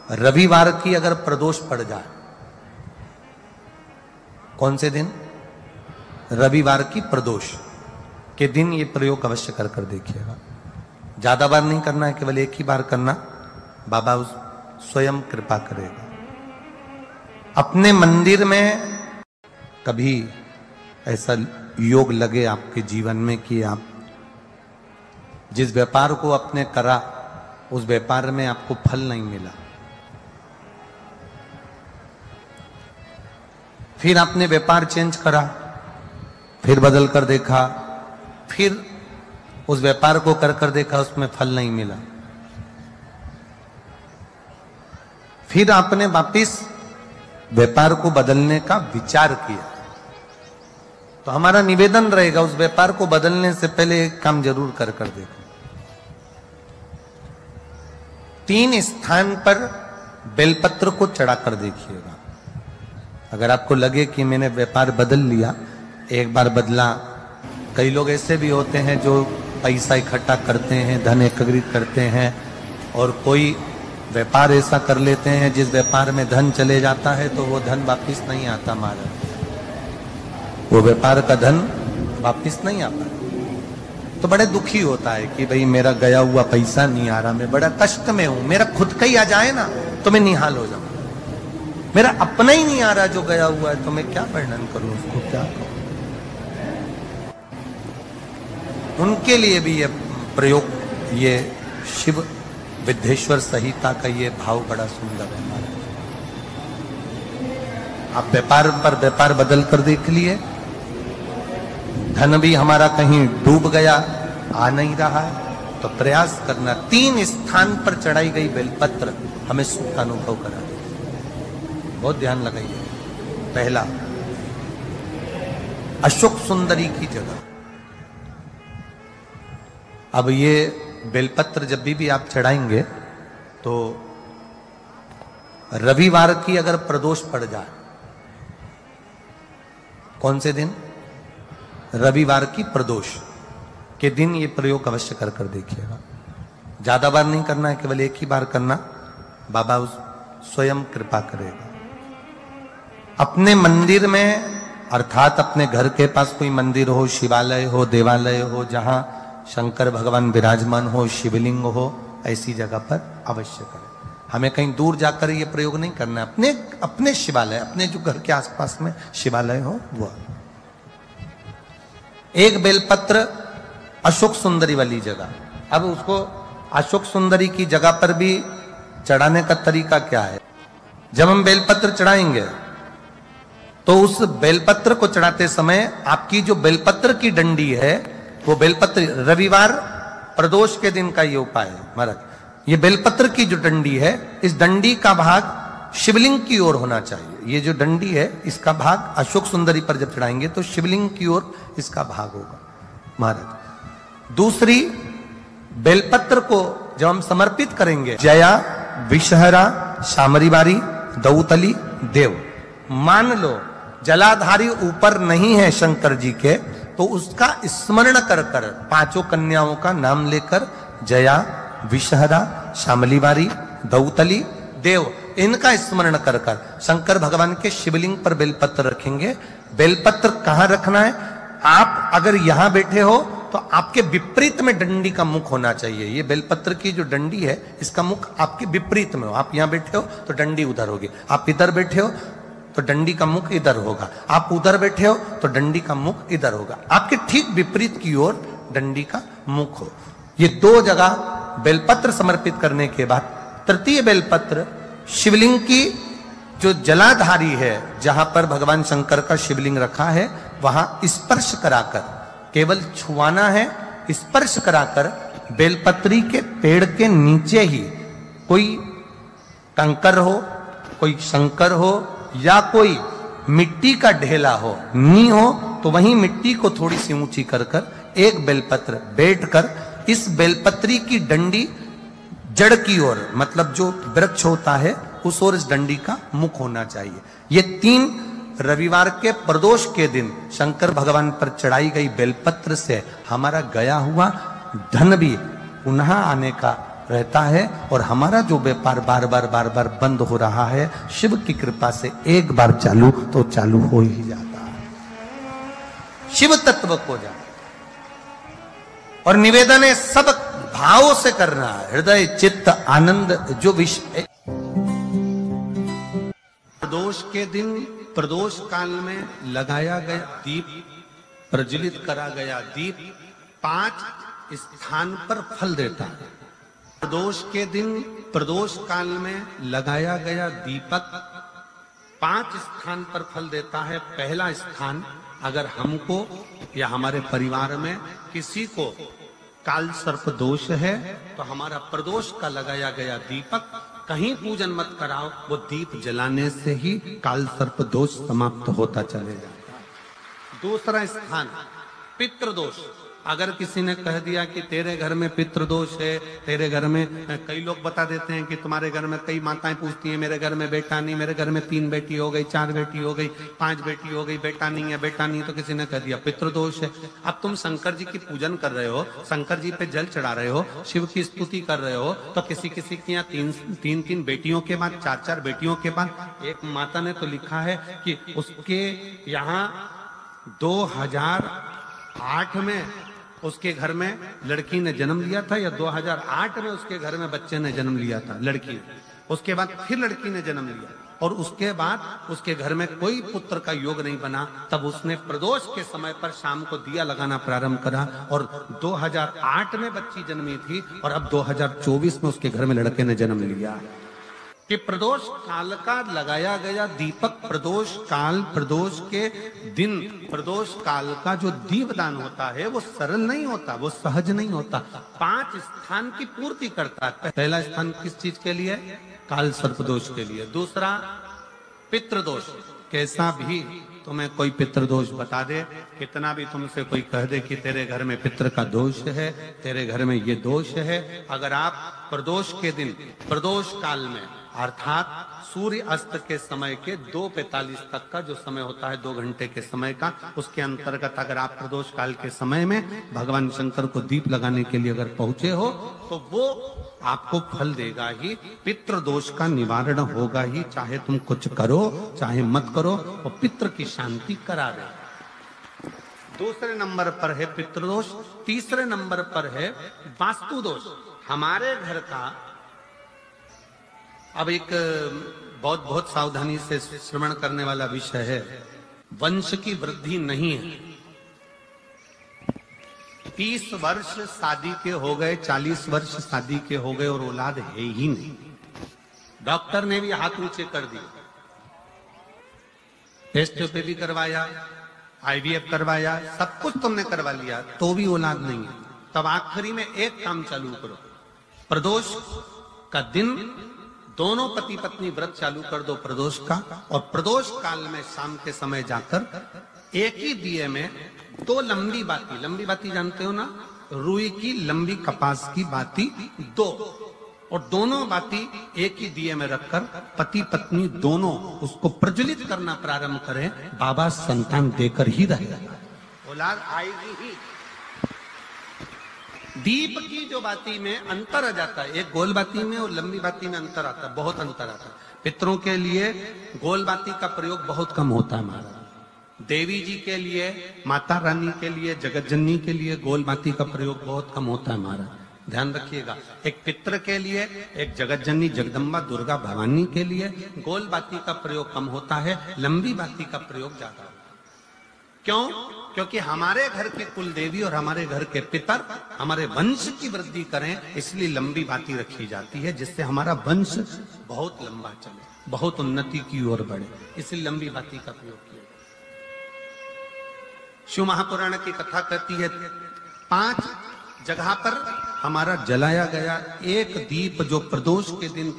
रविवार की अगर प्रदोष पड़ जाए, कौन से दिन? रविवार की प्रदोष के दिन ये प्रयोग अवश्य कर कर देखिएगा। ज्यादा बार नहीं करना है, केवल एक ही बार करना, बाबा उस स्वयं कृपा करेगा। अपने मंदिर में कभी ऐसा योग लगे आपके जीवन में कि आप जिस व्यापार को आपने करा उस व्यापार में आपको फल नहीं मिला, फिर आपने व्यापार चेंज करा, फिर बदल कर देखा, फिर उस व्यापार को कर कर देखा, उसमें फल नहीं मिला, फिर आपने वापिस व्यापार को बदलने का विचार किया, तो हमारा निवेदन रहेगा उस व्यापार को बदलने से पहले एक काम जरूर कर कर देखो। 3 स्थान पर बेलपत्र को चढ़ा कर देखिएगा। अगर आपको लगे कि मैंने व्यापार बदल लिया, एक बार बदला, कई लोग ऐसे भी होते हैं जो पैसा इकट्ठा करते हैं, धन एकत्रित करते हैं, और कोई व्यापार ऐसा कर लेते हैं जिस व्यापार में धन चले जाता है तो वो धन वापिस नहीं आता, महाराज, वो व्यापार का धन वापिस नहीं आता, तो बड़े दुखी होता है कि भाई मेरा गया हुआ पैसा नहीं आ रहा, मैं बड़ा कष्ट में हूं, मेरा खुद का ही आ जाए ना तो मैं निहाल हो जाऊं, मेरा अपना ही नहीं आ रहा जो गया हुआ है, तो मैं क्या वर्णन करूं उसको, क्या कहूं। उनके लिए भी ये प्रयोग, ये शिव विद्येश्वर संहिता का ये भाव बड़ा सुंदर है महाराज। आप व्यापार पर व्यापार बदल कर देख लिए, धन भी हमारा कहीं डूब गया, आ नहीं रहा है, तो प्रयास करना। 3 स्थान पर चढ़ाई गई बेलपत्र हमें सुख का अनुभव करा दे, बहुत ध्यान लगाइए। पहला, अशोक सुंदरी की जगह। अब ये बेलपत्र जब भी आप चढ़ाएंगे तो रविवार की अगर प्रदोष पड़ जाए, कौन से दिन? रविवार की प्रदोष के दिन ये प्रयोग अवश्य कर कर देखिएगा। ज्यादा बार नहीं करना है, केवल एक ही बार करना, बाबा उस स्वयं कृपा करेगा। अपने मंदिर में, अर्थात अपने घर के पास कोई मंदिर हो, शिवालय हो, देवालय हो, जहां शंकर भगवान विराजमान हो, शिवलिंग हो, ऐसी जगह पर अवश्य करें। हमें कहीं दूर जाकर ये प्रयोग नहीं करना है, अपने अपने शिवालय, अपने जो घर के आसपास में शिवालय हो वो। एक बेलपत्र अशोक सुंदरी वाली जगह। अब उसको अशोक सुंदरी की जगह पर भी चढ़ाने का तरीका क्या है? जब हम बेलपत्र चढ़ाएंगे तो उस बेलपत्र को चढ़ाते समय आपकी जो बेलपत्र की डंडी है, वो बेलपत्र, रविवार प्रदोष के दिन का ये उपाय है महाराज, ये बेलपत्र की जो डंडी है, इस डंडी का भाग शिवलिंग की ओर होना चाहिए। ये जो डंडी है, इसका भाग अशोक सुंदरी पर जब चढ़ाएंगे तो शिवलिंग की ओर इसका भाग होगा महाराज। दूसरी, बेलपत्र को जब हम समर्पित करेंगे, जया, विषहरा, शामरीवारी, दौतली, देव, मान लो जलाधारी ऊपर नहीं है शंकर जी के, तो उसका स्मरण कर कर 5 कन्याओं का नाम लेकर, जया, विषहरा, शामलीवारी, दौतली, देव, इनका स्मरण कर कर शंकर भगवान के शिवलिंग पर बेलपत्र रखेंगे। बेलपत्र कहां रखना है? आप अगर यहां बैठे हो तो आपके विपरीत में डंडी का मुख होना चाहिए। ये बेलपत्र की जो डंडी है, इसका मुख आपके विपरीत में हो। आप यहां बैठे हो तो डंडी उधर होगी, आप इधर बैठे हो तो डंडी का मुख इधर होगा, आप उधर बैठे हो तो डंडी का मुख इधर होगा, आपके ठीक विपरीत की ओर डंडी का मुख हो। ये 2 जगह बेलपत्र समर्पित करने के बाद, तृतीय बेलपत्र शिवलिंग की जो जलाधारी है, जहां पर भगवान शंकर का शिवलिंग रखा है, वहां स्पर्श कराकर, केवल छुआना है, स्पर्श कराकर बेलपत्री के पेड़ के नीचे ही कोई कंकर हो, कोई शंकर हो, या कोई मिट्टी का ढेला हो, नी हो, तो वहीं मिट्टी को थोड़ी सी ऊंची कर कर एक बेलपत्र बैठकर इस बेलपत्री की डंडी जड़ की ओर, मतलब जो वृक्ष होता है उस ओर इस डंडी का मुख होना चाहिए। ये 3 रविवार के प्रदोष के दिन शंकर भगवान पर चढ़ाई गई बेलपत्र से हमारा गया हुआ धन भी पुनः आने का रहता है और हमारा जो व्यापार बार बार बंद हो रहा है, शिव की कृपा से एक बार चालू तो चालू हो ही जाता है, शिव तत्व को जाए। और निवेदन है सब भाव से करना है, हृदय चित्त आनंद जो विषय। प्रदोष के दिन प्रदोष काल में लगाया गया दीप, प्रज्वलित करा गया दीप 5 स्थान पर फल देता है। प्रदोष के दिन प्रदोष काल में लगाया गया दीपक 5 स्थान पर फल देता है। पहला स्थान, अगर हमको या हमारे परिवार में किसी को काल सर्प दोष है तो हमारा प्रदोष का लगाया गया दीपक कहीं पूजन मत कराओ, वो दीप जलाने से ही काल सर्प दोष समाप्त होता चले जाता है। दूसरा स्थान पितृदोष, अगर किसी ने कह दिया कि तेरे घर में पितृदोष है, तेरे घर में, कई लोग बता देते हैं कि तुम्हारे घर में, कई माताएं पूछती हैं मेरे घर में बेटा नहीं, मेरे घर में 3 बेटी हो गई, 4 बेटी हो गई, 5 बेटी हो गई, बेटा नहीं है, बेटा नहीं, तो किसी ने कह दिया पितृदोष है। अब तुम शंकर जी की पूजन कर रहे हो, शंकर जी पे जल चढ़ा रहे हो, शिव की स्तुति कर रहे हो, तो किसी किसी की यहाँ 3 बेटियों के बाद, 4 बेटियों के बाद, एक माता ने तो लिखा है कि उसके यहाँ 2008 में उसके घर में लड़की ने जन्म लिया था, या 2008 में उसके घर में बच्चे ने जन्म लिया था, लड़की। उसके बाद फिर लड़की ने जन्म लिया और उसके बाद उसके घर में कोई पुत्र का योग नहीं बना। तब उसने प्रदोष के समय पर शाम को दिया लगाना प्रारंभ करा और 2008 में बच्ची जन्मी थी और अब 2024 में उसके घर में लड़के ने जन्म लिया। कि प्रदोष काल का लगाया गया दीपक, प्रदोष काल, प्रदोष के दिन, प्रदोष काल का जो दीपदान होता है वो सरल नहीं होता, वो सहज नहीं होता। 5 स्थान की पूर्ति करता है। पहला स्थान किस चीज के लिए? काल सर्पदोष के लिए। दूसरा पितृदोष, कैसा भी तुम्हें कोई पितृदोष बता दे, कितना भी तुमसे कोई कह दे कि तेरे घर में पितृ का दोष है, तेरे घर में ये दोष है, अगर आप प्रदोष के दिन, प्रदोष काल में, अर्थात सूर्य अस्त के समय के 2:45 तक का जो समय होता है, 2 घंटे के समय का, उसके अंतर्गत अगर आप प्रदोष काल के समय में भगवान शंकर को दीप लगाने के लिए अगर पहुंचे हो तो वो आपको फल देगा ही, पितृदोष का निवारण होगा ही। चाहे तुम कुछ करो चाहे मत करो, वो पितृ की शांति करा दे। दूसरे नंबर पर है पितृदोष। तीसरे नंबर पर है वास्तु दोष। हमारे घर का, अब एक बहुत सावधानी से श्रवण करने वाला विषय है, वंश की वृद्धि नहीं है। 30 वर्ष शादी के हो गए, 40 वर्ष शादी के हो गए और औलाद है ही नहीं। डॉक्टर ने भी हाथ नीचे कर दिया, टेस्ट पे भी करवाया, IVF करवाया, सब कुछ तुमने करवा लिया, तो भी औलाद नहीं है। तब आखिरी में एक काम चालू करो, प्रदोष का दिन दोनों पति पत्नी व्रत चालू कर दो प्रदोष का, और प्रदोष काल में शाम के समय जाकर एक ही दिए में 2 लंबी बाती जानते हो ना, रुई की लंबी कपास की बाती 2, और दोनों बाती एक ही दिए में रखकर पति पत्नी दोनों उसको प्रज्वलित करना प्रारंभ करें। बाबा संतान देकर ही रहेगा, औलाद आएगी ही। दीप की जो बाती में अंतर आ जाता है, एक गोल बाती में और लंबी बाती में अंतर आता है, बहुत अंतर आता है। पितरों के लिए गोल बाती का प्रयोग बहुत कम होता है हमारा, देवी जी के लिए, माता रानी के लिए, जगत जननी के लिए गोल बाती का प्रयोग बहुत कम होता है हमारा, ध्यान रखिएगा। एक पितृ के लिए, एक जगत जननी जगदम्बा दुर्गा भवानी के लिए गोल बाती का प्रयोग कम होता है, लंबी बाती का प्रयोग ज्यादा होता है। क्यों? क्योंकि हमारे घर के कुल देवी और हमारे घर के पितर हमारे वंश की वृद्धि करें, इसलिए लंबी बाती रखी जाती है, जिससे हमारा वंश बहुत लंबा चले, बहुत उन्नति की ओर बढ़े, इसलिए लंबी बाती का प्रयोग किया। शिव महापुराण की कथा कहती है 5 जगह पर हमारा जलाया गया एक दीप जो प्रदोष के दिन